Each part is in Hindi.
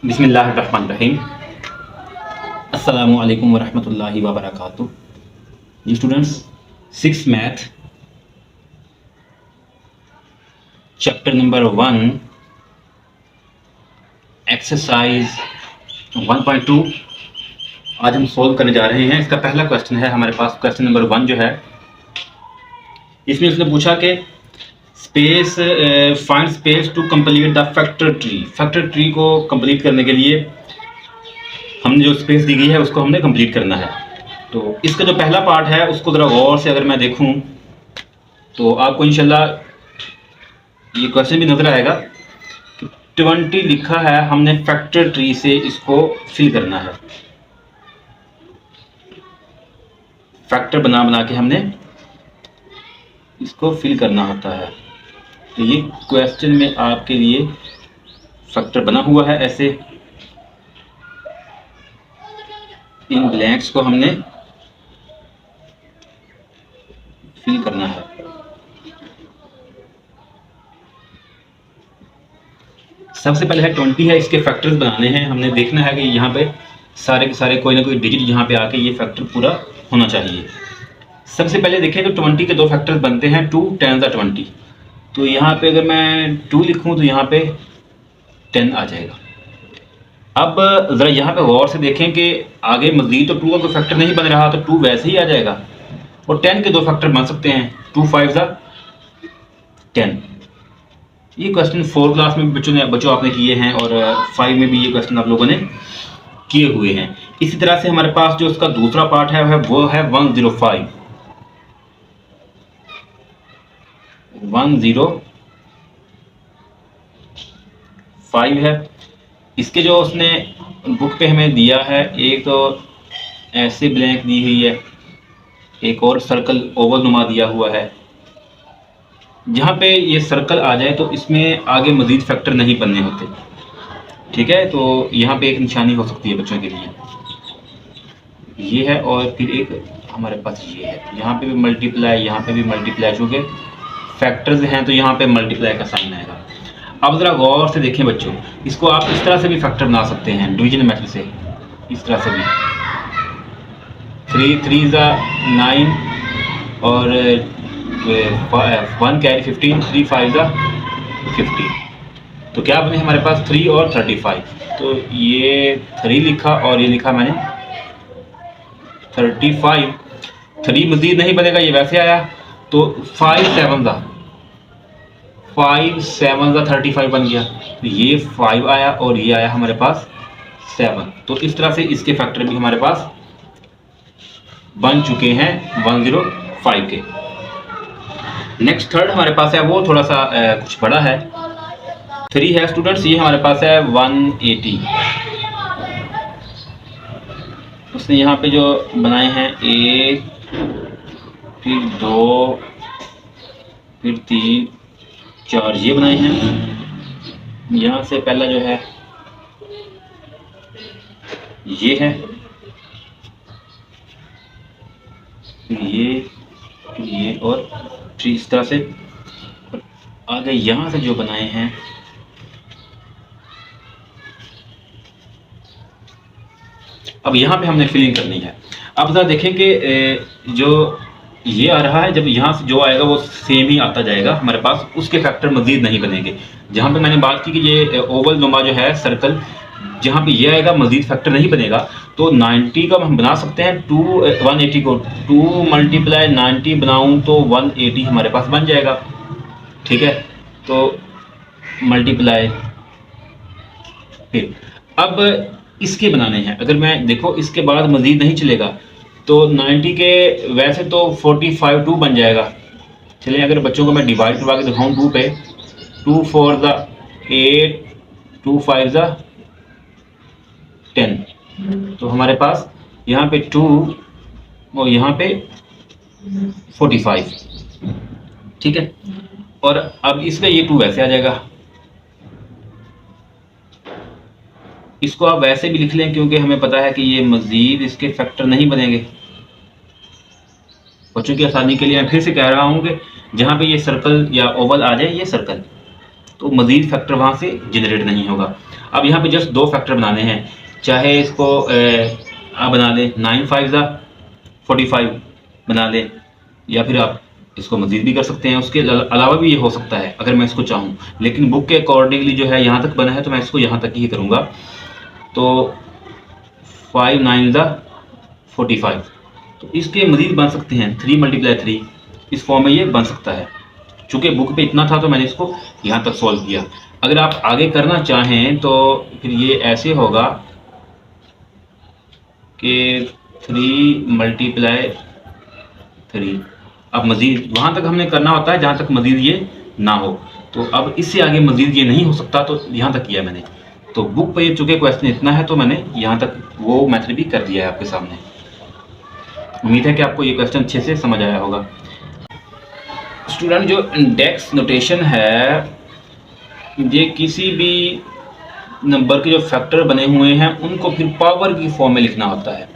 बिस्मिल्लाहिर्रहमानिर्रहीम। अस्सलामु अलैकुम वरहमतुल्लाहि वबरकातुहू। जी students, 6 math chapter number 1 exercise 1.2 आज हम सोल्व करने जा रहे हैं। इसका पहला क्वेश्चन है हमारे पास, क्वेश्चन नंबर 1 जो है, इसमें उसने पूछा कि space find space to complete the factor tree. Factor tree को कंप्लीट करने के लिए हमने जो स्पेस दी गई है उसको हमने कंप्लीट करना है। तो इसका जो पहला पार्ट है उसको ज़रा गौर से अगर मैं देखूं तो आपको इंशाल्लाह ये क्वेश्चन भी नज़र आएगा कि 20 लिखा है, हमने फैक्टर ट्री से इसको फिल करना है। फैक्टर बना बना के हमने इसको फिल करना होता है। तो ये क्वेश्चन में आपके लिए फैक्टर बना हुआ है। ऐसे इन ब्लैंक्स को हमने फिल करना है। सबसे पहले है 20 है, इसके फैक्टर्स बनाने हैं। हमने देखना है कि यहाँ पे सारे के सारे कोई ना कोई डिजिट यहाँ पे आके ये फैक्टर पूरा होना चाहिए। सबसे पहले देखें तो 20 के दो फैक्टर्स बनते हैं, 2 10 20। तो यहाँ पे अगर मैं 2 लिखूँ तो यहाँ पे 10 आ जाएगा। अब ज़रा यहाँ पे गौर से देखें कि आगे मज़ीद तो 2 का कोई फैक्टर नहीं बन रहा, तो 2 वैसे ही आ जाएगा। और 10 के दो फैक्टर बन सकते हैं, 2 5 10। ये क्वेश्चन 4 क्लास में बच्चों आपने किए हैं और 5 में भी ये क्वेश्चन आप लोगों ने किए हुए हैं। इसी तरह से हमारे पास जो उसका दूसरा पार्ट है वो है 105 है। इसके जो उसने बुक पे हमें दिया है, एक तो ऐसे ब्लैंक दी हुई है, एक और सर्कल ओवल नुमा दिया हुआ है। जहाँ पे ये सर्कल आ जाए तो इसमें आगे मज़ीद फैक्टर नहीं बनने होते, ठीक है। तो यहाँ पे एक निशानी हो सकती है बच्चों के लिए, ये है। और फिर एक हमारे पास ये है, यहाँ पे भी मल्टीप्लाई, यहाँ पे भी मल्टीप्लाई, चूँकि फैक्टर्स हैं तो यहाँ पे मल्टीप्लाई का साइन आएगा। अब ज़रा गौर से देखें बच्चों, इसको आप इस तरह से भी फैक्टर बना सकते हैं, डिवीजन मेथड से। इस तरह से भी 3 3 9 और 1 कैरी 15, 3 5 15। तो क्या बने हमारे पास 3 और 35। तो ये 3 लिखा और ये लिखा मैंने 35। 3 मज़ीद नहीं बनेगा, ये वैसे आया। तो 5 7 35 बन गया। तो ये 5 आया और ये आया हमारे पास 7। तो इस तरह से इसके फैक्टर भी हमारे पास बन चुके हैं 105 के। नेक्स्ट थर्ड हमारे पास है, वो थोड़ा सा कुछ बड़ा है, 3 है स्टूडेंट्स। ये हमारे पास है 180। उसने यहाँ पे जो बनाए हैं 1 फिर 2 फिर 3 4 ये बनाए हैं। यहाँ से पहला जो है ये है, फिर ये और फिर इस तरह से आगे यहाँ से जो बनाए हैं अब यहाँ पे हमने फिलिंग करनी है। अब ज़रा देखें कि जो ये आ रहा है, जब यहाँ से जो आएगा वो सेम ही आता जाएगा हमारे पास, उसके फैक्टर मज़ीद नहीं बनेंगे। जहाँ पे मैंने बात की कि ये ओवल नुमा जो है सर्कल, जहाँ पे ये आएगा मज़ीद फैक्टर नहीं बनेगा। तो 90 का हम बना सकते हैं, 180 को 2 × 90 बनाऊँ तो 180 हमारे पास बन जाएगा, ठीक है। तो मल्टीप्लाई, फिर अब इसके बनाने हैं। अगर मैं देखो इसके बाद मज़ीद नहीं चलेगा तो 90 के वैसे तो 45 2 बन जाएगा। चलिए अगर बच्चों को मैं डिवाइड करवा के दिखाऊँ 2 पे, 2 4 8 2 5 10। तो हमारे पास यहाँ पे 2 और यहाँ पे 45, ठीक है। और अब इसका ये 2 वैसे आ जाएगा। इसको आप वैसे भी लिख लें क्योंकि हमें पता है कि ये मज़ीद इसके फैक्टर नहीं बनेंगे। बच्चों की आसानी के लिए मैं फिर से कह रहा हूँ कि जहाँ पे ये सर्कल या ओवल आ जाए, ये सर्कल, तो मज़ीद फैक्टर वहाँ से जनरेट नहीं होगा। अब यहाँ पे जस्ट 2 फैक्टर बनाने हैं, चाहे इसको आप बना लें 9 5 45 बना लें, या फिर आप इसको मज़ीद भी कर सकते हैं, उसके अलावा भी ये हो सकता है अगर मैं इसको चाहूँ। लेकिन बुक के अकॉर्डिंगली जो है यहाँ तक बना है तो मैं इसको यहाँ तक ही करूँगा। तो 5 9 45, तो इसके मज़ीद बन सकते हैं 3 × 3, इस फॉर्म में ये बन सकता है। चूँकि बुक पे इतना था तो मैंने इसको यहाँ तक सॉल्व किया। अगर आप आगे करना चाहें तो फिर ये ऐसे होगा कि 3 × 3। अब मज़ीद वहाँ तक हमने करना होता है जहाँ तक मज़ीद ये ना हो। तो अब इससे आगे मज़ीद ये नहीं हो सकता, तो यहाँ तक किया मैंने। तो बुक पे चूँकि क्वेश्चन इतना है तो मैंने यहाँ तक वो मेथड भी कर दिया है आपके सामने। उम्मीद है कि आपको ये क्वेश्चन अच्छे से समझ आया होगा। स्टूडेंट, जो इंडेक्स नोटेशन है ये किसी भी नंबर के जो फैक्टर बने हुए हैं उनको फिर पावर की फॉर्म में लिखना होता है।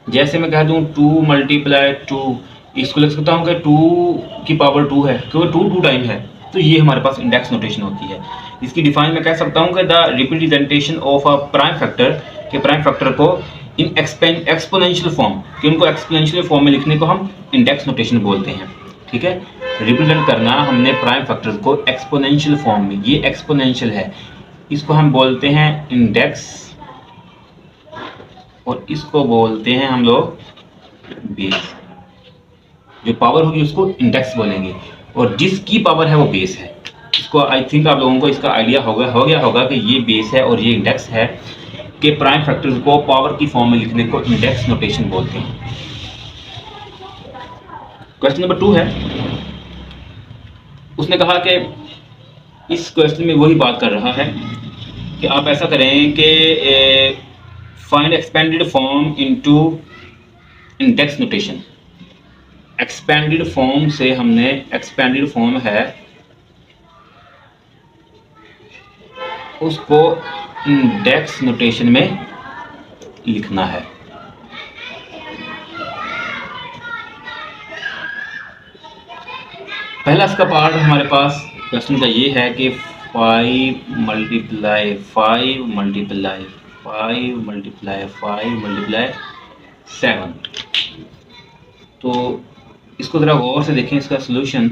जैसे मैं कह दूं 2 × 2, इसको लिख सकता हूं कि 2 की पावर 2 है, क्योंकि 2 टाइम है, तो ये हमारे पास इंडेक्स नोटेशन होती है। इसकी डिफाइन मैं कह सकता हूं कि the representation of a prime factor, के प्राइम फैक्टर को इन एक्सपोनेंशियल फॉर्म, कि उनको एक्सपोनेंशियल फॉर्म में लिखने को हम इंडेक्स नोटेशन बोलते हैं। ठीक है, रिप्रेजेंट करना हमने प्राइम फैक्टर्स को एक्सपोनेंशियल फॉर्म में, ये एक्सपोनेंशियल है, इसको हम बोलते हैं इंडेक्स, और इसको बोलते हैं हम लोग बेस। जो पावर होगी उसको इंडेक्स बोलेंगे, और जिसकी पावर है वो बेस है। इसको आई थिंक आप लोगों को इसका आइडिया हो गया होगा कि ये बेस है और ये इंडेक्स है, कि प्राइम फैक्टर्स को पावर की फॉर्म में लिखने को इंडेक्स नोटेशन बोलते हैं। क्वेश्चन नंबर 2 है, उसने कहा कि इस क्वेश्चन में वही बात कर रहा है कि आप ऐसा करें कि find expanded form into index notation. Expanded form से हमने, एक्सपेंडेड फॉर्म है उसको इंडेक्स नोटेशन में लिखना है। पहला इसका पार्ट हमारे पास क्वेश्चन का ये है कि 5 × 5 × 7। तो इसको ज़रा गौर से देखें, इसका सलूशन।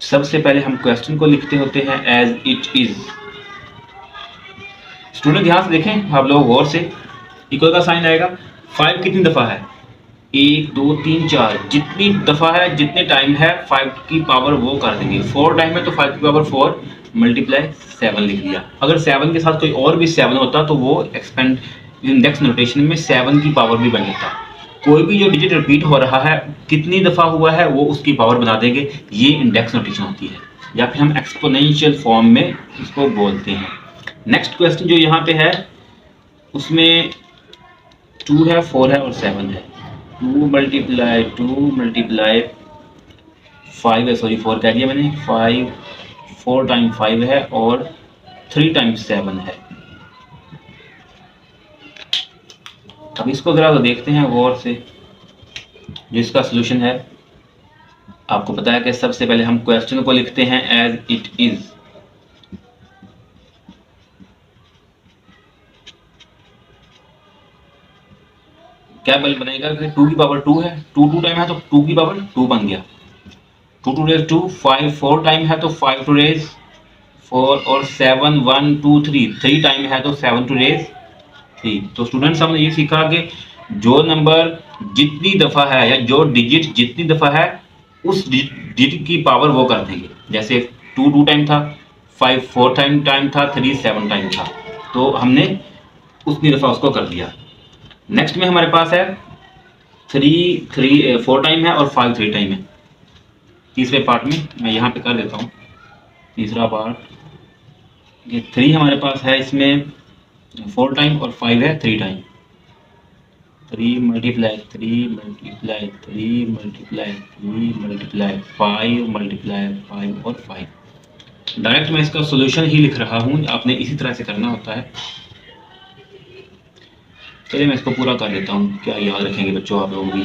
सबसे पहले हम क्वेश्चन को लिखते होते हैं एज इट इज। स्टूडेंट ध्यान से देखें, आप लोग गौर से, इक्वल का साइन आएगा। 5 कितनी दफ़ा है? 1 2 3 4, जितनी दफ़ा है, जितने टाइम है, 5 की पावर वो कर देंगे। 4 टाइम है तो 5 की पावर 4 × 7 लिख दिया। अगर 7 के साथ कोई और भी 7 होता तो वो एक्सपेंड इंडेक्स नोटेशन में 7 की पावर भी बन जाता। कोई भी जो डिजिट रिपीट हो रहा है, कितनी दफ़ा हुआ है, वो उसकी पावर बना देंगे, ये इंडेक्स नोटेशन होती है, या फिर हम एक्सपोनेंशियल फॉर्म में इसको बोलते हैं। नेक्स्ट क्वेश्चन जो यहाँ पे है उसमें 2 है, 4 है और 7 है। 2 × 2 × 5 है, सॉरी 4 कह दिया मैंने। 4 टाइम 5 है और 3 टाइम 7 है। अब इसको ज़रा तो देखते हैं गौर से, जो इसका सलूशन है। आपको पता है कि सबसे पहले हम क्वेश्चन को लिखते हैं एज इट इज। क्या बल बनेगा कि 2 की पावर 2 है, 2 टाइम है तो 2 की पावर 2 बन गया। 2 × 2 5, 4 टाइम है तो 5 × 4, और 7 1 2 3 टाइम है तो 7 × 3। तो स्टूडेंट्स हमने ये सीखा कि जो नंबर जितनी दफ़ा है, या जो डिजिट जितनी दफ़ा है, उस डिजिट की पावर वो कर देंगे। जैसे 2 टाइम था, 5 4 टाइम था, 3 7 टाइम था, तो हमने उतनी दफ़ा उसको कर दिया। नेक्स्ट में हमारे पास है 4 टाइम है और 5 3 टाइम है। तीसरे पार्ट में मैं यहाँ पे कर देता हूँ तीसरा पार्ट। ये 3 हमारे पास है, इसमें 4 टाइम और 5 है 3 टाइम। 3 × 3 × 3 × 3 × 5 और 5। डायरेक्ट मैं इसका सॉल्यूशन ही लिख रहा हूँ, आपने इसी तरह से करना होता है। चलिए मैं इसको पूरा कर देता हूँ, क्या याद रखेंगे बच्चों आप लोग भी।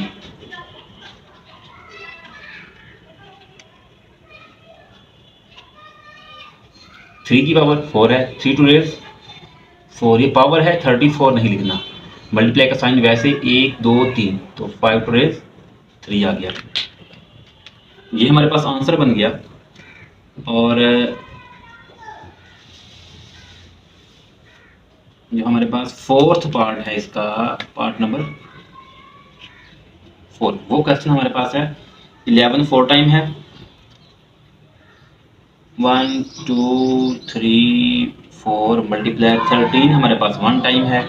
3 की पावर 4 है, 3 टू रेज 4, ये पावर है 34 नहीं लिखना। मल्टीप्लाई का साइन वैसे 1 2 3, तो 5 टू रेज 3 आ गया। ये हमारे पास आंसर बन गया। और जो हमारे पास फोर्थ पार्ट है इसका, पार्ट नंबर 4, वो क्वेश्चन हमारे पास है 11 4 टाइम है, 1 2 3 4 मल्टीप्लाई 13 हमारे पास 1 टाइम है,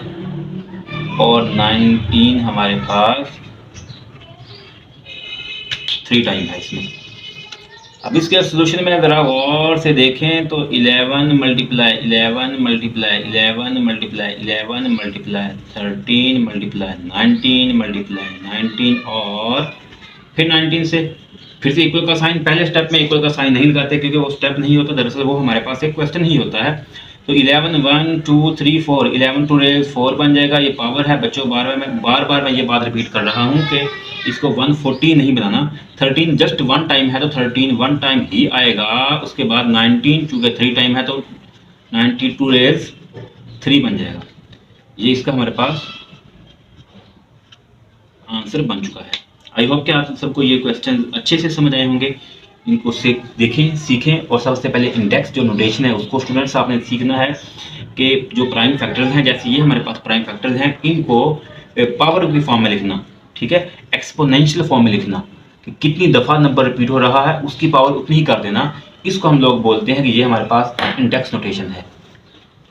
और 19 हमारे पास 3 टाइम है इसमें। अब इसके सोल्यूशन में अगर आप गौर से देखें तो 11 multiply 11 multiply 11 multiply 11 multiply 13 multiply 19 multiply 19, और फिर 19 से फिर से इक्वल का साइन, पहले स्टेप में इक्वल का साइन नहीं लगाते क्योंकि वो स्टेप नहीं होता, दरअसल वो हमारे पास एक क्वेश्चन ही होता है। तो 11 1 2 3 4, 11 टू रेज 4 बन जाएगा। ये पावर है बच्चों, बार बार मैं ये बात रिपीट कर रहा हूँ कि इसको 140 नहीं बनाना, 13 जस्ट 1 टाइम है तो 13 1 टाइम ही आएगा। उसके बाद 19 चूँकि 3 टाइम है तो 92 रेज 3 बन जाएगा। ये इसका हमारे पास आंसर बन चुका है। आई होप कि आप सबको ये क्वेश्चन अच्छे से समझ आए होंगे। इनको से देखें, सीखें, और सबसे पहले इंडेक्स जो नोटेशन है उसको स्टूडेंट्स आपने सीखना है कि जो प्राइम फैक्टर्स हैं, जैसे ये हमारे पास प्राइम फैक्टर्स हैं, इनको पावर की फॉर्म में लिखना, ठीक है, एक्सपोनेंशियल फॉर्म में लिखना कि कितनी दफ़ा नंबर रिपीट हो रहा है उसकी पावर उतनी ही कर देना। इसको हम लोग बोलते हैं कि ये हमारे पास इंडेक्स नोटेशन है।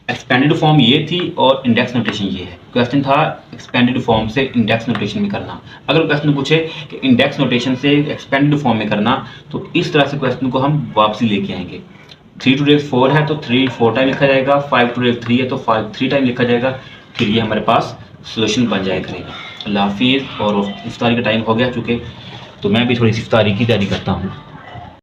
एक्सपेंडेड फॉर्म ये थी और इंडेक्स नोटेशन ये है। क्वेश्चन था एक्सपेंडेड फॉर्म से इंडेक्स नोटेशन में करना। अगर क्वेश्चन पूछे कि इंडेक्स नोटेशन से एक्सपेंडेड फॉर्म में करना, तो इस तरह से क्वेश्चन को हम वापसी लेके आएंगे। 3 टू रेज 4 है तो 3 4 टाइम लिखा जाएगा, 5 टू रेज 3 है तो 5 3 टाइम लिखा जाएगा। फिर ये हमारे पास सोल्यूशन बन जाया करेगा। अल्लाह हाफिज़। और इफ्तारी का टाइम हो गया चूँकि, तो मैं भी थोड़ी सी इफ्तारी की तैयारी करता हूँ।